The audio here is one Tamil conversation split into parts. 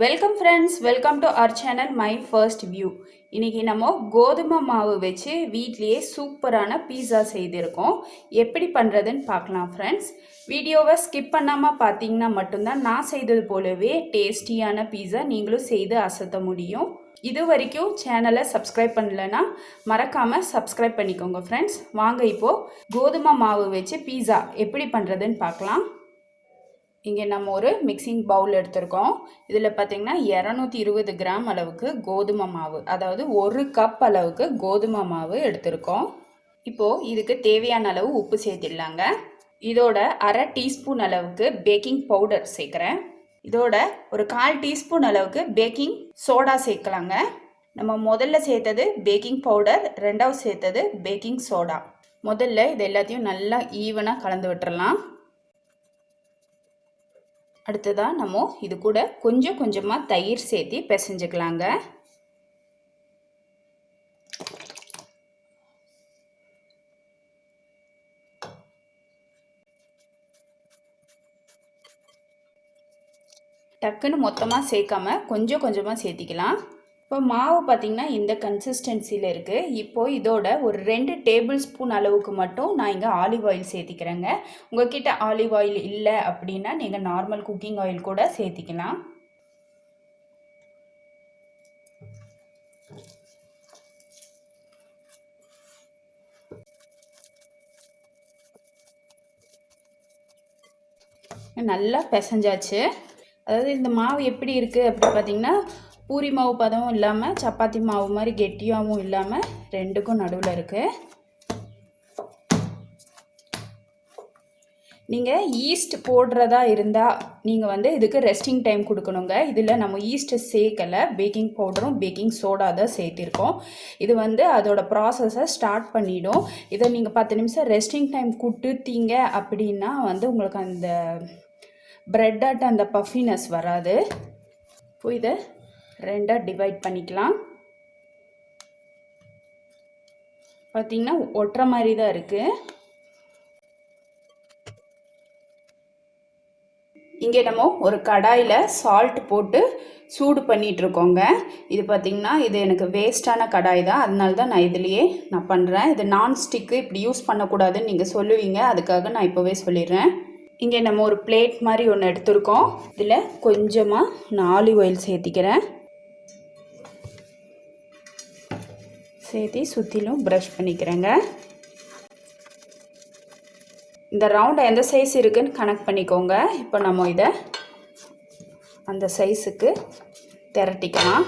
Welcome friends, welcome to our channel my first view. இன்றைக்கி நம்ம கோதுமை மாவு வச்சு வீட்லேயே சூப்பரான பீஸா செய்திருக்கோம். எப்படி பண்ணுறதுன்னு பார்க்கலாம் ஃப்ரெண்ட்ஸ். வீடியோவை ஸ்கிப் பண்ணாமல் பார்த்தீங்கன்னா மட்டும்தான் நான் செய்தது போலவே டேஸ்டியான பீஸா நீங்களும் செய்து அசத்த முடியும். இது வரைக்கும் சேனலை சப்ஸ்கிரைப் பண்ணலைன்னா மறக்காமல் சப்ஸ்கிரைப் பண்ணிக்கோங்க ஃப்ரெண்ட்ஸ். வாங்க இப்போது கோதுமை மாவு வச்சு பீஸா எப்படி பண்ணுறதுன்னு பார்க்கலாம். இங்கே நம்ம ஒரு மிக்சிங் பவுல் எடுத்திருக்கோம். இதில் பார்த்திங்கன்னா 220 கிராம் அளவுக்கு கோதுமை மாவு, அதாவது 1 கப் அளவுக்கு கோதுமை மாவு எடுத்திருக்கோம். இப்போது இதுக்கு தேவையான அளவு உப்பு சேர்த்திடலாங்க. இதோட அரை டீஸ்பூன் அளவுக்கு பேக்கிங் பவுடர் சேர்க்குறேன். இதோட ஒரு 1/4 டீஸ்பூன் அளவுக்கு பேக்கிங் சோடா சேர்க்கலாங்க. நம்ம முதல்ல சேர்த்தது பேக்கிங் பவுடர், ரெண்டாவது சேர்த்தது பேக்கிங் சோடா. முதல்ல இது எல்லாத்தையும் நல்லா ஈவனாக கலந்து விட்டுறலாம். அடுத்ததாக நம்ம இது கூட கொஞ்சம் கொஞ்சமாக தயிர் சேர்த்து பிசைஞ்சுக்கலாங்க. டக்குன்னு மொத்தமாக சேர்க்காம கொஞ்சம் கொஞ்சமாக சேர்த்திக்கலாம். இப்போ மாவு பார்த்திங்கன்னா இந்த கன்சிஸ்டன்சியில் இருக்குது. இப்போது இதோட ஒரு 2 டேபிள் ஸ்பூன் அளவுக்கு மட்டும் நான் இங்கே ஆலிவ் ஆயில் சேர்த்திக்கிறேங்க. உங்கள்கிட்ட ஆலிவ் ஆயில் இல்லை அப்படின்னா நீங்கள் நார்மல் குக்கிங் ஆயில் கூட சேர்த்திக்கலாம். நல்லா பிசைஞ்சாச்சு. அதாவது இந்த மாவு எப்படி இருக்குது அப்படி பார்த்திங்கன்னா பூரி மாவு பதமும் இல்லாமல் சப்பாத்தி மாவு மாதிரி கெட்டியாகவும் இல்லாமல் ரெண்டுக்கும் நடுவில் இருக்குது. நீங்கள் ஈஸ்ட் போடுறதா இருந்தால் நீங்கள் இதுக்கு ரெஸ்டிங் டைம் கொடுக்கணுங்க. இதில் நம்ம ஈஸ்ட்டு சேர்க்கலை, பேக்கிங் பவுடரும் பேக்கிங் சோடா தான் சேர்த்திருக்கோம். இது அதோட ப்ராசஸை ஸ்டார்ட் பண்ணிடும். இதை நீங்கள் 10 நிமிஷம் ரெஸ்டிங் டைம் கொடுத்தீங்க அப்படின்னா உங்களுக்கு அந்த ப்ரெட்டாட்ட அந்த பஃபினஸ் வராது. இப்போ இதை ரெண்டாக டிவைட் பண்ணிக்கலாம். பார்த்திங்கன்னா ஒட்டுற மாதிரி தான் இருக்குது. இங்கே நம்ம ஒரு கடாயில் சால்ட் போட்டு சூடு பண்ணிகிட்ருக்கோங்க. இது பார்த்திங்கன்னா இது எனக்கு வேஸ்ட்டான கடாய் தான், அதனால தான் நான் இதுலேயே பண்ணுறேன். இது நான்ஸ்டிக்கு இப்படி யூஸ் பண்ணக்கூடாதுன்னு நீங்கள் சொல்லுவீங்க, அதுக்காக நான் இப்போவே சொல்லிடுறேன். இங்கே நம்ம ஒரு பிளேட் மாதிரி ஒன்று எடுத்துருக்கோம். இதில் கொஞ்சமாக நான் ஆலிவ் ஆயில் சேர்த்திக்கிறேன். சேர்த்து சுற்றிலும் ப்ரஷ் பண்ணிக்கிறேங்க. இந்த ரவுண்ட் எந்த சைஸ் இருக்குதுன்னு கனெக்ட் பண்ணிக்கோங்க. இப்போ நம்ம இதை அந்த சைஸுக்கு திரட்டிக்கலாம்.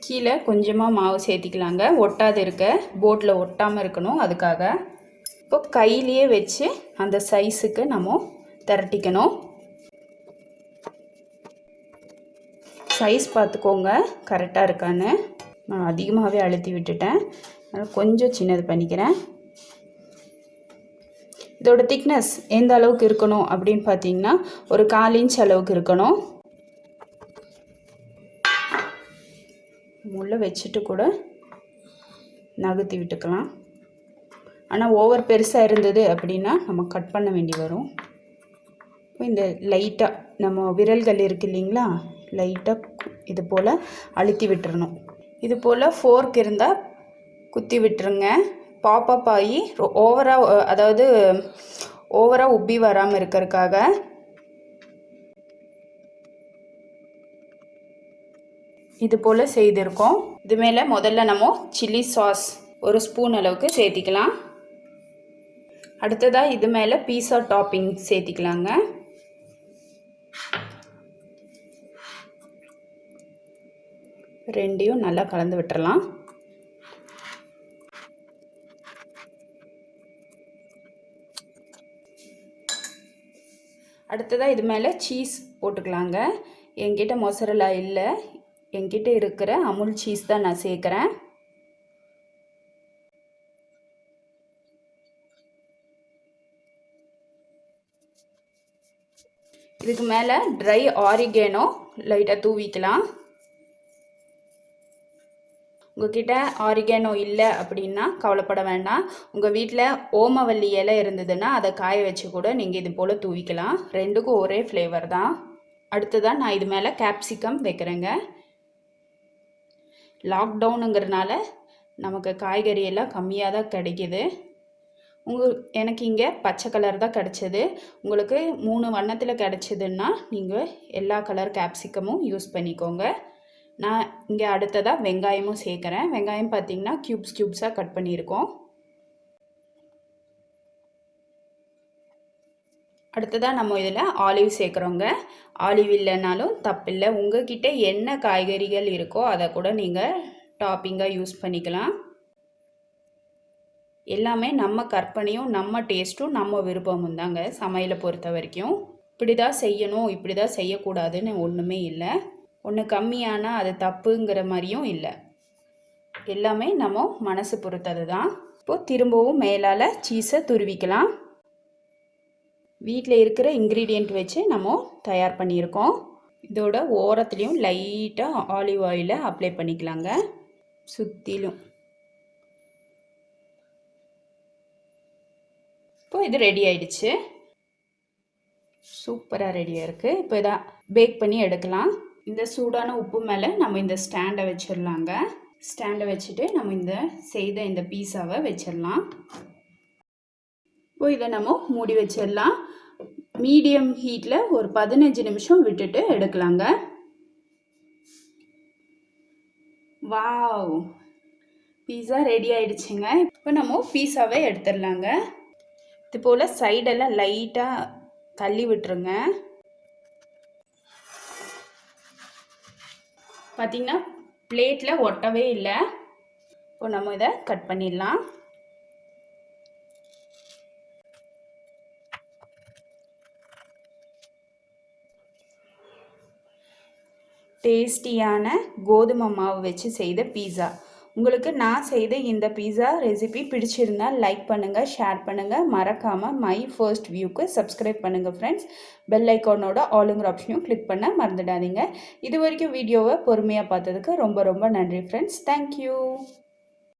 கீழே கொஞ்சமாக மாவு சேர்த்திக்கலாங்க, ஒட்டாது இருக்க, போர்டில் ஒட்டாமல் இருக்கணும், அதுக்காக. இப்போ கையிலேயே வச்சு அந்த சைஸுக்கு நம்ம திரட்டிக்கணும். சைஸ் பார்த்துக்கோங்க கரெக்டாக இருக்கான்னு. நான் அதிகமாகவே அழுத்தி விட்டுட்டேன், அதனால் கொஞ்சம் சின்னது பண்ணிக்கிறேன். இதோட திக்னஸ் எந்த அளவுக்கு இருக்கணும் அப்படின்னு பார்த்தீங்கன்னா ஒரு 1/4 இன்ச் அளவுக்கு இருக்கணும். முள்ள வச்சுட்டு கூட நகர்த்தி விட்டுக்கலாம். ஆனால் ஓவர் பெருசாக இருந்தது அப்படின்னா நம்ம கட் பண்ண வேண்டி வரும். இப்போ இந்த லைட்டாக நம்ம விரல்கள் இருக்குது இல்லைங்களா, லைட்டாக இது போல் அழுத்தி விட்டுறணும். இது போல் ஃபோர்க் இருந்தால் குத்தி விட்டுருங்க. பாப்பப் ஆகி ஓவராக உப்பி வராமல் இருக்கிறதுக்காக. இது போல் செய்திருக்கோம். இது மேலே முதல்ல நம்ம சில்லி சாஸ் ஒரு ஸ்பூன் அளவுக்கு சேர்த்திக்கலாம். அடுத்ததாக இது மேலே பீஸா டாப்பிங் சேர்த்திக்கலாங்க. ரெண்டையும் நல்லா கலந்து விட்டுறலாம். அடுத்ததாக இது மேலே சீஸ் போட்டுக்கலாங்க. என்கிட்ட மொசரலா இல்லை, என்கிட்ட இருக்கிற அமுல் சீஸ் தான் நான் சேர்க்குறேன். இதுக்கு மேலே ட்ரை ஆரிகேனோ லைட்டாக தூவிக்கலாம். உங்கள்கிட்ட ஆரிகேனோ இல்லை அப்படின்னா கவலைப்பட வேண்டாம். உங்கள் வீட்டில் ஓமவல்லி இலை இருந்ததுன்னா அதை காய வச்சு கூட நீங்கள் இது போல் தூவிக்கலாம். ரெண்டுக்கும் ஒரே ஃப்ளேவர் தான். அடுத்ததாக நான் இது மேலே கேப்சிகம் வைக்கிறேங்க. லாக்டவுனுங்கிறனால நமக்கு காய்கறி எல்லாம் கம்மியாக தான் கிடைக்கிது. எனக்கு இங்கே பச்சை கலர் தான் கிடச்சிது. உங்களுக்கு 3 வண்ணத்தில் கிடச்சிதுன்னா நீங்கள் எல்லா கலர் கேப்சிகமும் யூஸ் பண்ணிக்கோங்க. நான் இங்கே அடுத்ததாக வெங்காயமும் சேர்க்குறேன். வெங்காயம் பார்த்திங்கன்னா க்யூப்ஸாக கட் பண்ணியிருக்கோம். அடுத்ததாக நம்ம இதில் ஆலிவ் சேர்க்குறோங்க. ஆலிவ் இல்லைனாலும் தப்பில்லை. உங்கள்கிட்ட என்ன காய்கறிகள் இருக்கோ அதை கூட நீங்கள் டாப்பிங்காக யூஸ் பண்ணிக்கலாம். எல்லாமே நம்ம கற்பனையும் நம்ம டேஸ்ட்டும் நம்ம விருப்பமும் தாங்க சமையலை பொறுத்த வரைக்கும். இப்படி தான் செய்யணும், இப்படி தான் செய்யக்கூடாதுன்னு ஒன்றுமே இல்லை. ஒன்று கம்மியானால் அது தப்புங்கிற மாதிரியும் இல்லை. எல்லாமே நம்ம மனசு பொறுத்தது தான். இப்போது திரும்பவும் மேலால் சீஸை துருவிக்கலாம். வீட்டில் இருக்கிற இன்க்ரீடியண்ட் வச்சு நம்ம தயார் பண்ணியிருக்கோம். இதோட ஓரத்துலேயும் லைட்டாக ஆலிவ் ஆயிலை அப்ளை பண்ணிக்கலாங்க. சுற்றிலும் இப்போ இது ரெடி ஆயிடுச்சு. சூப்பராக ரெடியாக இருக்குது. இப்போ இதை பேக் பண்ணி எடுக்கலாம். இந்த சூடான உப்பு மேலே நம்ம இந்த ஸ்டாண்டை வச்சிடலாங்க. ஸ்டாண்டை வச்சுட்டு நம்ம செய்த இந்த பீஸாவை வச்சிடலாம். இப்போ இதை நம்ம மூடி வச்சிடலாம். மீடியம் ஹீட்டில் ஒரு 15 நிமிஷம் விட்டுட்டு எடுக்கலாங்க. வாவ், பீஸா ரெடி ஆயிடுச்சுங்க. இப்போ நம்ம பீஸாவை எடுத்துடலாங்க. இது போல் சைடெல்லாம் லைட்டாக தள்ளி விட்டுருங்க. பார்த்திங்கன்னா பிளேட்டில் ஒட்டவே இல்லை. இப்போ நம்ம இதை கட் பண்ணிடலாம். டேஸ்டியான கோதுமை மாவு வச்சு செய்த பீஸா. உங்களுக்கு நான் செய்த இந்த பீஸா ரெசிபி பிடிச்சிருந்தால் லைக் பண்ணுங்கள், ஷேர் பண்ணுங்கள். மறக்காமல் மை ஃபர்ஸ்ட் வியூக்கு சப்ஸ்கிரைப் பண்ணுங்கள் ஃப்ரெண்ட்ஸ். பெல் ஐக்கானோட ஆளுங்கிற ஆப்ஷனையும் கிளிக் பண்ண மறந்துடாதீங்க. இது வரைக்கும் வீடியோவை பொறுமையாக பார்த்ததுக்கு ரொம்ப ரொம்ப நன்றி ஃப்ரெண்ட்ஸ். தேங்க்யூ.